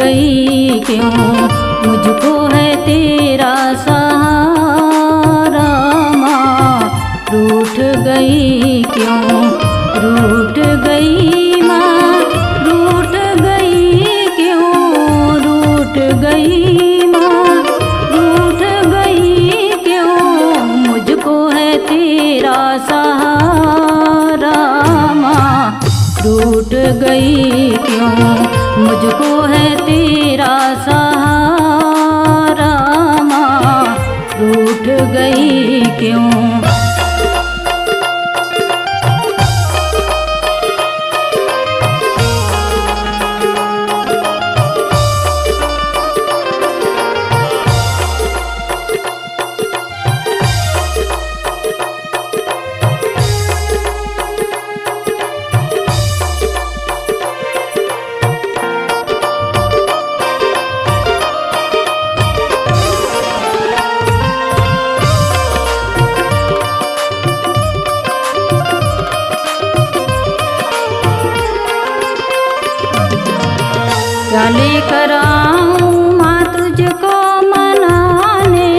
गई क्यों, मुझको है तेरा सहारा माँ। रूठ गई क्यों, रूठ गई माँ, रूठ गई क्यों, रूठ गई माँ, रूठ गई क्यों, मुझको है तेरा सहारा माँ। रूठ गई क्यों, मुझको है तेरा सहारा माँ। रूठ गई क्यों। क्या लेकर आऊँ माँ तुझको मनाने,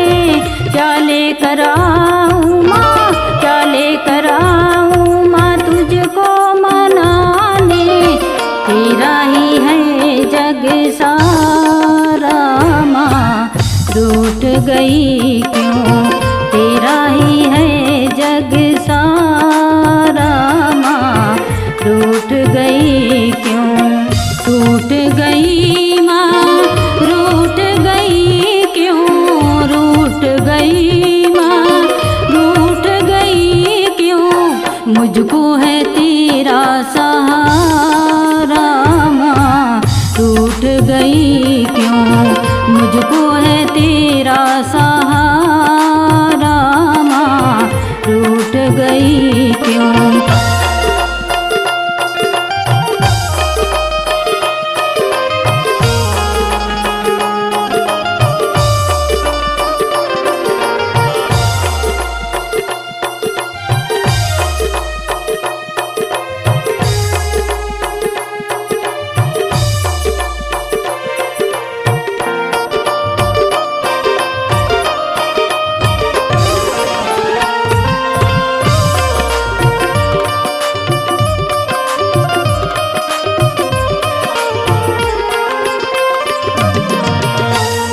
क्या लेकर आऊँ माँ, क्या लेकर आऊँ माँ तुझको मनाने। तेरा ही है जग सारा माँ। रूठ गई क्यों, तेरा ही है जग सारा माँ। रूठ गई क्यों, टूट गई माँ, रूठ गई क्यों, रूठ गई माँ, रूठ गई क्यों, मुझको है तेरा सहारा माँ। रूठ गई क्यों, मुझको है तेरा सहारा माँ। रूठ गई क्यों।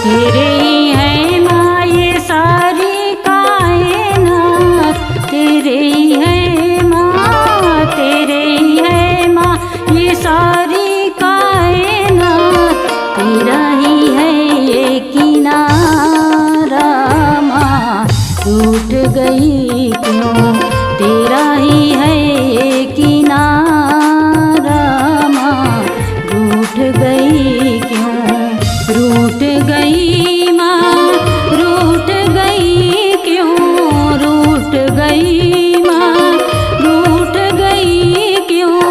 तेरे ही है माँ ये सारी कायनात, तेरे ही है माँ, तेरे ही है माँ ये सारी कायनात। तेरा ही है ये किनारा माँ। रूठ गई क्यों, तेरा ही है ये किनारा माँ। रूठ गई क्यों, रूठ गई माँ, रूठ गई क्यों, रूठ गई माँ, रूठ गई क्यों,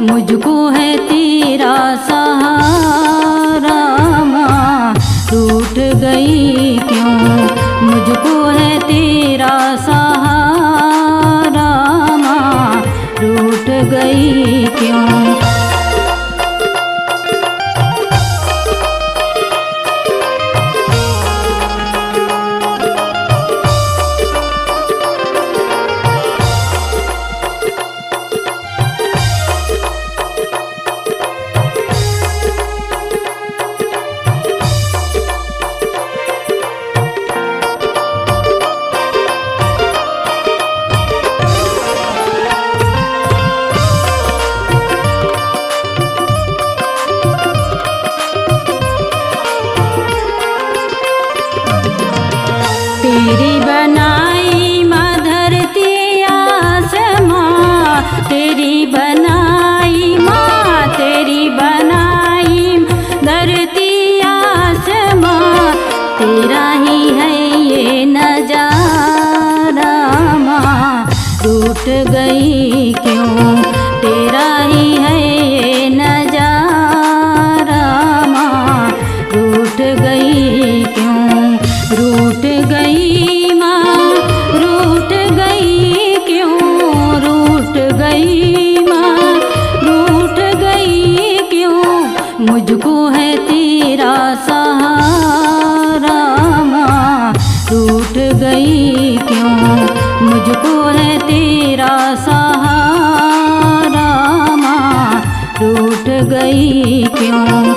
मुझको है तेरा सहारा माँ। रूठ गई क्यों, मुझको है तेरा सहारा माँ। रूठ गई क्यों। तेरी बनाई माँ धरती आसमां, तेरी बनाई माँ, तेरी बनाई धरती आसमां। तेरा ही है ये नजारा माँ। रूठ गई क्यों, तेरा ही है ये नजारा माँ। रूठ गई क्यों, रूठ गई माँ, रूठ गई क्यों, रूठ गई माँ, रूठ गई क्यों, मुझको है तेरा गई क्यों।